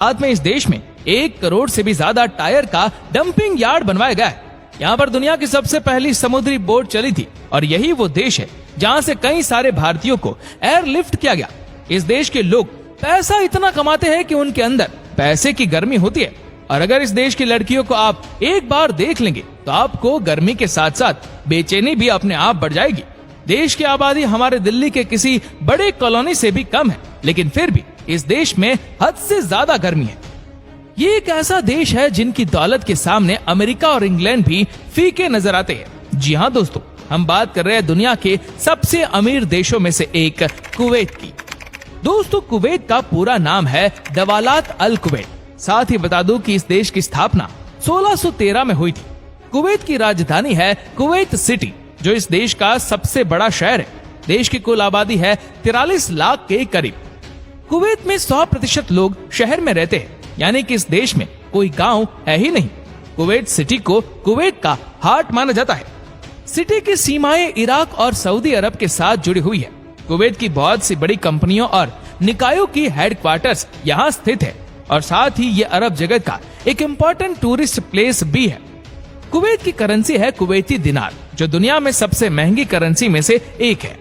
साथ में इस देश में 1 करोड़ से भी ज्यादा टायर का डंपिंग यार्ड बनवाया गया है। यहाँ पर दुनिया की सबसे पहली समुद्री बोट चली थी और यही वो देश है जहाँ से कई सारे भारतीयों को एयरलिफ्ट किया गया। इस देश के लोग पैसा इतना कमाते हैं कि उनके अंदर पैसे की गर्मी होती है और अगर इस देश की लड़कियों को आप एक बार देख लेंगे तो आपको गर्मी के साथ साथ बेचैनी भी अपने आप बढ़ जाएगी। देश की आबादी हमारे दिल्ली के किसी बड़े कॉलोनी से भी कम है, लेकिन फिर भी इस देश में हद से ज्यादा गर्मी है। ये एक ऐसा देश है जिनकी दौलत के सामने अमेरिका और इंग्लैंड भी फीके नजर आते हैं। जी हाँ दोस्तों, हम बात कर रहे हैं दुनिया के सबसे अमीर देशों में से एक कुवैत की। दोस्तों, कुवैत का पूरा नाम है दवालात अल कुवैत। साथ ही बता दूं कि इस देश की स्थापना 1613 में हुई थी। कुवैत की राजधानी है कुवैत सिटी, जो इस देश का सबसे बड़ा शहर है। देश की कुल आबादी है 43 लाख के करीब। कुवैत में 100% लोग शहर में रहते हैं, यानी कि इस देश में कोई गांव है ही नहीं। कुवैत सिटी को कुवैत का हार्ट माना जाता है। सिटी की सीमाएं इराक और सऊदी अरब के साथ जुड़ी हुई है। कुवैत की बहुत सी बड़ी कंपनियों और निकायों की हेडक्वार्टर्स यहाँ स्थित है और साथ ही ये अरब जगत का एक इम्पोर्टेंट टूरिस्ट प्लेस भी है। कुवैत की करेंसी है कुवैती दिनार, जो दुनिया में सबसे महंगी करेंसी में से एक है।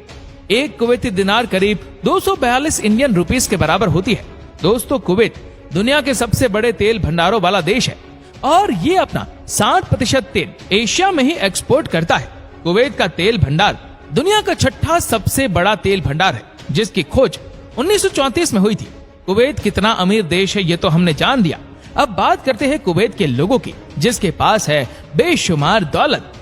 एक कुवैती दिनार करीब 242 इंडियन रुपीस के बराबर होती है। दोस्तों, कुवैत दुनिया के सबसे बड़े तेल भंडारों वाला देश है और ये अपना 60% तेल एशिया में ही एक्सपोर्ट करता है। कुवैत का तेल भंडार दुनिया का 6ठा सबसे बड़ा तेल भंडार है, जिसकी खोज 1934 में हुई थी। कुवैत कितना अमीर देश है ये तो हमने जान दिया। अब बात करते हैं कुवैत के लोगों की, जिसके पास है बेशुमार दौलत।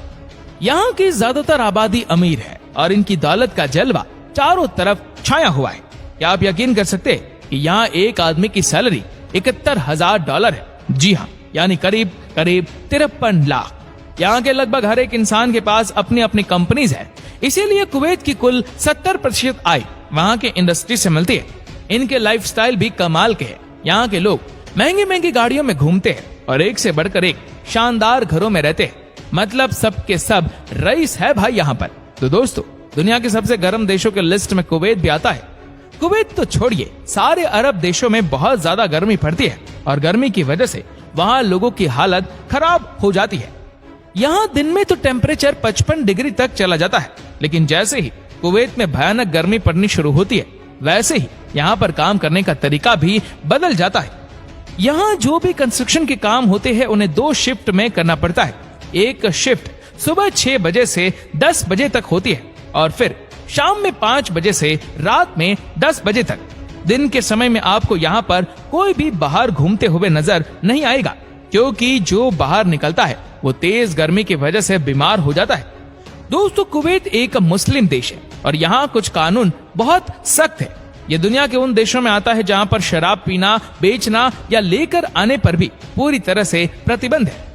यहाँ की ज्यादातर आबादी अमीर है और इनकी दौलत का जलवा चारों तरफ छाया हुआ है। क्या आप यकीन कर सकते हैं कि यहाँ एक आदमी की सैलरी $71,000 है। जी हाँ, यानी करीब 53 लाख। यहाँ के लगभग हर एक इंसान के पास अपनी अपनी कंपनीज है, इसीलिए कुवैत की कुल 70% आय वहाँ के इंडस्ट्री से मिलती है। इनके लाइफस्टाइल भी कमाल के हैं। यहाँ के लोग महंगी महंगी गाड़ियों में घूमते हैं और एक से बढ़कर एक शानदार घरों में रहते हैं। मतलब सबके सब रईस है भाई यहाँ पर। तो दोस्तों, दुनिया के सबसे गर्म देशों के लिस्ट में कुवैत भी आता है। कुवैत तो छोड़िए, सारे अरब देशों में बहुत ज्यादा गर्मी पड़ती है और गर्मी की वजह से वहाँ लोगों की हालत खराब हो जाती है। यहाँ दिन में तो टेम्परेचर 55 डिग्री तक चला जाता है, लेकिन जैसे ही कुवैत में भयानक गर्मी पड़नी शुरू होती है, वैसे ही यहाँ पर काम करने का तरीका भी बदल जाता है। यहाँ जो भी कंस्ट्रक्शन के काम होते हैं उन्हें 2 शिफ्ट में करना पड़ता है। एक शिफ्ट सुबह 6 बजे से 10 बजे तक होती है और फिर शाम में 5 बजे से रात में 10 बजे तक। दिन के समय में आपको यहाँ पर कोई भी बाहर घूमते हुए नजर नहीं आएगा, क्योंकि जो बाहर निकलता है वो तेज गर्मी की वजह से बीमार हो जाता है। दोस्तों, कुवैत एक मुस्लिम देश है और यहाँ कुछ कानून बहुत सख्त है। ये दुनिया के उन देशों में आता है जहाँ पर शराब पीना, बेचना या लेकर आने पर भी पूरी तरह से प्रतिबंध है।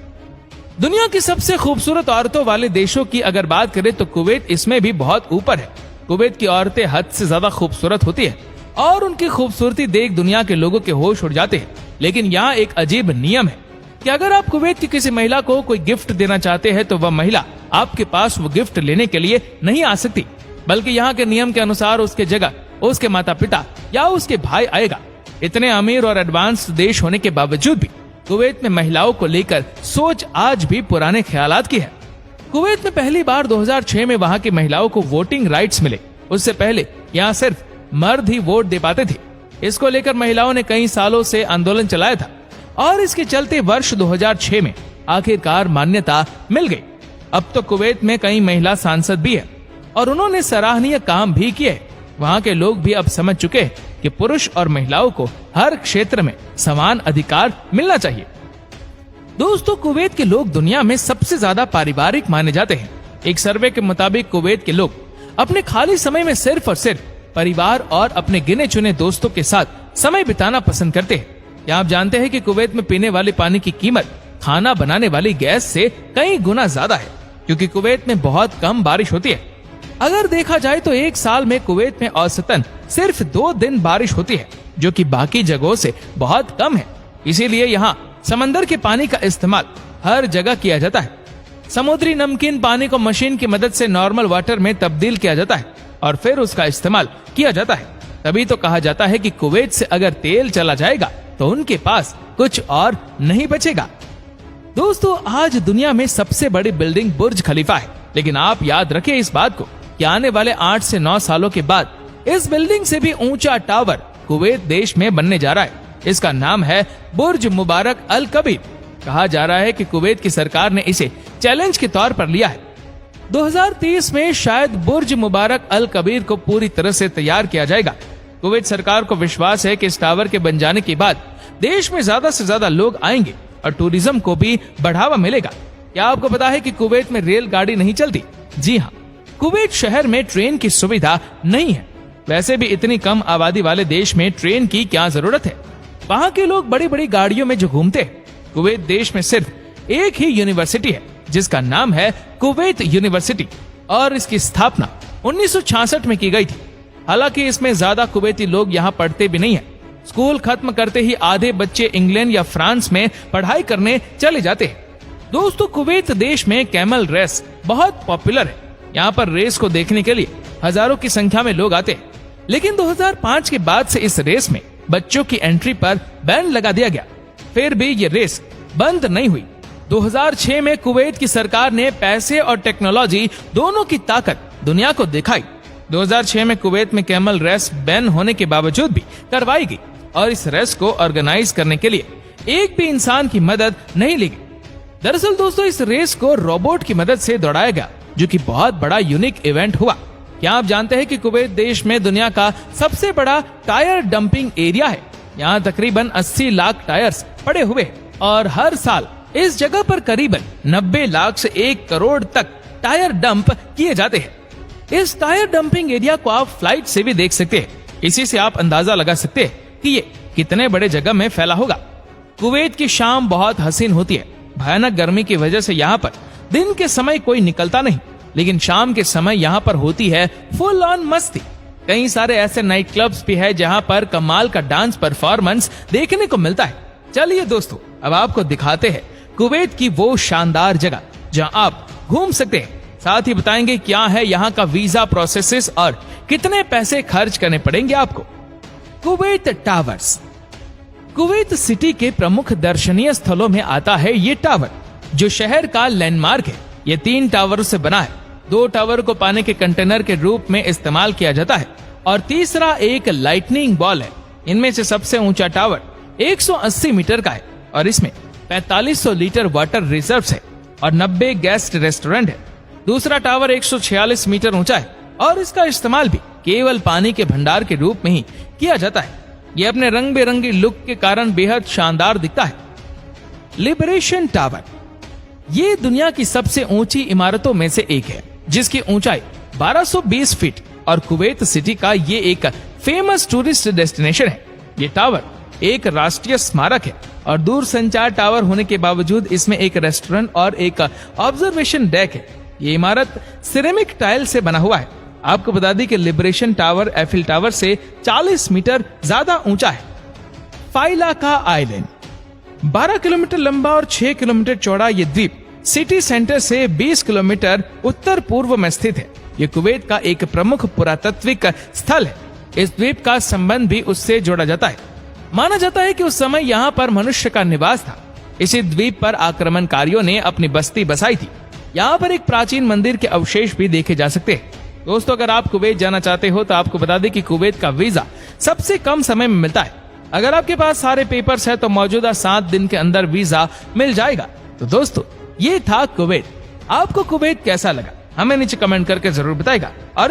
दुनिया की सबसे खूबसूरत औरतों वाले देशों की अगर बात करें तो कुवैत इसमें भी बहुत ऊपर है। कुवैत की औरतें हद से ज्यादा खूबसूरत होती है और उनकी खूबसूरती देख दुनिया के लोगों के होश उड़ जाते हैं। लेकिन यहाँ एक अजीब नियम है कि अगर आप कुवैत की किसी महिला को कोई गिफ्ट देना चाहते हैं तो वह महिला आपके पास वो गिफ्ट लेने के लिए नहीं आ सकती, बल्कि यहाँ के नियम के अनुसार उसके जगह उसके माता पिता या उसके भाई आएगा। इतने अमीर और एडवांस देश होने के बावजूद भी कुवैत में महिलाओं को लेकर सोच आज भी पुराने ख्यालात की है। कुवैत में पहली बार 2006 में वहाँ की महिलाओं को वोटिंग राइट्स मिले। उससे पहले यहाँ सिर्फ मर्द ही वोट दे पाते थे। इसको लेकर महिलाओं ने कई सालों से आंदोलन चलाया था और इसके चलते वर्ष 2006 में आखिरकार मान्यता मिल गई। अब तो कुवैत में कई महिला सांसद भी है और उन्होंने सराहनीय काम भी किए। वहाँ के लोग भी अब समझ चुके हैं कि पुरुष और महिलाओं को हर क्षेत्र में समान अधिकार मिलना चाहिए। दोस्तों, कुवैत के लोग दुनिया में सबसे ज्यादा पारिवारिक माने जाते हैं। एक सर्वे के मुताबिक कुवैत के लोग अपने खाली समय में सिर्फ और सिर्फ परिवार और अपने गिने चुने दोस्तों के साथ समय बिताना पसंद करते हैं। क्या आप जानते हैं कि कुवैत में पीने वाले पानी की कीमत खाना बनाने वाली गैस से कई गुना ज्यादा है, क्योंकि कुवैत में बहुत कम बारिश होती है। अगर देखा जाए तो एक साल में कुवैत में औसतन सिर्फ 2 दिन बारिश होती है, जो कि बाकी जगहों से बहुत कम है। इसीलिए यहाँ समंदर के पानी का इस्तेमाल हर जगह किया जाता है। समुद्री नमकीन पानी को मशीन की मदद से नॉर्मल वाटर में तब्दील किया जाता है और फिर उसका इस्तेमाल किया जाता है। तभी तो कहा जाता है कि कुवैत से अगर तेल चला जाएगा तो तो उनके पास कुछ और नहीं बचेगा। दोस्तों, आज दुनिया में सबसे बड़ी बिल्डिंग बुर्ज खलीफा है, लेकिन आप याद रखें इस बात को कि आने वाले 8 से 9 सालों के बाद इस बिल्डिंग से भी ऊंचा टावर कुवैत देश में बनने जा रहा है। इसका नाम है बुर्ज मुबारक अल कबीर। कहा जा रहा है कि कुवैत की सरकार ने इसे चैलेंज के तौर पर लिया है। 2030 में शायद बुर्ज मुबारक अल कबीर को पूरी तरह से तैयार किया जाएगा। कुवैत सरकार को विश्वास है कि इस टावर के बन जाने के बाद देश में ज्यादा से ज्यादा लोग आएंगे और टूरिज्म को भी बढ़ावा मिलेगा। क्या आपको पता है कि कुवैत में रेलगाड़ी नहीं चलती? जी हाँ, कुवैत शहर में ट्रेन की सुविधा नहीं है। वैसे भी इतनी कम आबादी वाले देश में ट्रेन की क्या जरूरत है? वहाँ के लोग बड़ी बड़ी गाड़ियों में जो घूमते हैं। कुवैत देश में सिर्फ एक ही यूनिवर्सिटी है जिसका नाम है कुवैत यूनिवर्सिटी और इसकी स्थापना 1966 में की गई थी। हालांकि इसमें ज्यादा कुवैती लोग यहाँ पढ़ते भी नहीं है। स्कूल खत्म करते ही आधे बच्चे इंग्लैंड या फ्रांस में पढ़ाई करने चले जाते हैं। दोस्तों, कुवैत देश में कैमल रेस बहुत पॉपुलर है। यहाँ पर रेस को देखने के लिए हजारों की संख्या में लोग आते हैं। लेकिन 2005 के बाद से इस रेस में बच्चों की एंट्री पर बैन लगा दिया गया। फिर भी ये रेस बंद नहीं हुई। 2006 में कुवैत की सरकार ने पैसे और टेक्नोलॉजी दोनों की ताकत दुनिया को दिखाई। 2006 में कुवैत में कैमल रेस बैन होने के बावजूद भी करवाई गई और इस रेस को ऑर्गेनाइज करने के लिए एक भी इंसान की मदद नहीं ली गई। दरअसल दोस्तों, इस रेस को रोबोट की मदद से दौड़ाया गया, जो कि बहुत बड़ा यूनिक इवेंट हुआ। क्या आप जानते हैं कि कुवैत देश में दुनिया का सबसे बड़ा टायर डंपिंग एरिया है? यहाँ तकरीबन 80 लाख टायर्स पड़े हुए हैं और हर साल इस जगह पर करीबन 90 लाख से 1 करोड़ तक टायर डंप किए जाते हैं। इस टायर डंपिंग एरिया को आप फ्लाइट से भी देख सकते हैं। इसी से आप अंदाजा लगा सकते हैं कि ये कितने बड़े जगह में फैला होगा। कुवैत की शाम बहुत हसीन होती है। भयानक गर्मी की वजह से यहाँ पर दिन के समय कोई निकलता नहीं, लेकिन शाम के समय यहाँ पर होती है फुल ऑन मस्ती। कई सारे ऐसे नाइट क्लब्स भी है जहाँ पर कमाल का डांस परफॉर्मेंस देखने को मिलता है। चलिए दोस्तों, अब आपको दिखाते हैं कुवैत की वो शानदार जगह जहाँ आप घूम सकते हैं। साथ ही बताएंगे क्या है यहाँ का वीजा प्रोसेसेस और कितने पैसे खर्च करने पड़ेंगे आपको। Kuwait towers. कुवैत सिटी के प्रमुख दर्शनीय स्थलों में आता है ये टावर, जो शहर का लैंडमार्क है। ये 3 टावरों से बना है। 2 टावर को पानी के कंटेनर के रूप में इस्तेमाल किया जाता है और तीसरा एक लाइटनिंग बॉल है। इनमें से सबसे ऊंचा टावर 180 मीटर का है और इसमें 4500 लीटर वाटर रिजर्व है और 90 गेस्ट रेस्टोरेंट है। दूसरा टावर 146 मीटर ऊंचा है और इसका इस्तेमाल भी केवल पानी के भंडार के रूप में ही किया जाता है। ये अपने रंग बिरंगी लुक के कारण बेहद शानदार दिखता है। Liberation tower. ये दुनिया की सबसे ऊंची इमारतों में से एक है, जिसकी ऊंचाई 1220 फीट और कुवैत सिटी का ये एक फेमस टूरिस्ट डेस्टिनेशन है। ये टावर एक राष्ट्रीय स्मारक है और दूर संचार टावर होने के बावजूद इसमें एक रेस्टोरेंट और एक ऑब्जर्वेशन डेक है। ये इमारत सिरेमिक टाइल से बना हुआ है। आपको बता दी कि लिबरेशन टावर एफिल टावर से 40 मीटर ज्यादा ऊंचा है। फाइला का आइलैंड। 12 किलोमीटर लंबा और 6 किलोमीटर चौड़ा ये द्वीप सिटी सेंटर से 20 किलोमीटर उत्तर पूर्व में स्थित है। ये कुवैत का एक प्रमुख पुरातात्विक स्थल है। इस द्वीप का संबंध भी उससे जोड़ा जाता है। माना जाता है कि उस समय यहाँ पर मनुष्य का निवास था। इसी द्वीप पर आक्रमणकारियों ने अपनी बस्ती बसाई थी। यहाँ पर एक प्राचीन मंदिर के अवशेष भी देखे जा सकते हैं। दोस्तों, अगर आप कुवैत जाना चाहते हो तो आपको बता दें कि कुवैत का वीजा सबसे कम समय में मिलता है। अगर आपके पास सारे पेपर्स है तो मौजूदा 7 दिन के अंदर वीजा मिल जाएगा। तो दोस्तों, ये था कुवैत। आपको कुवैत कैसा लगा हमें नीचे कमेंट करके जरूर बताएगा और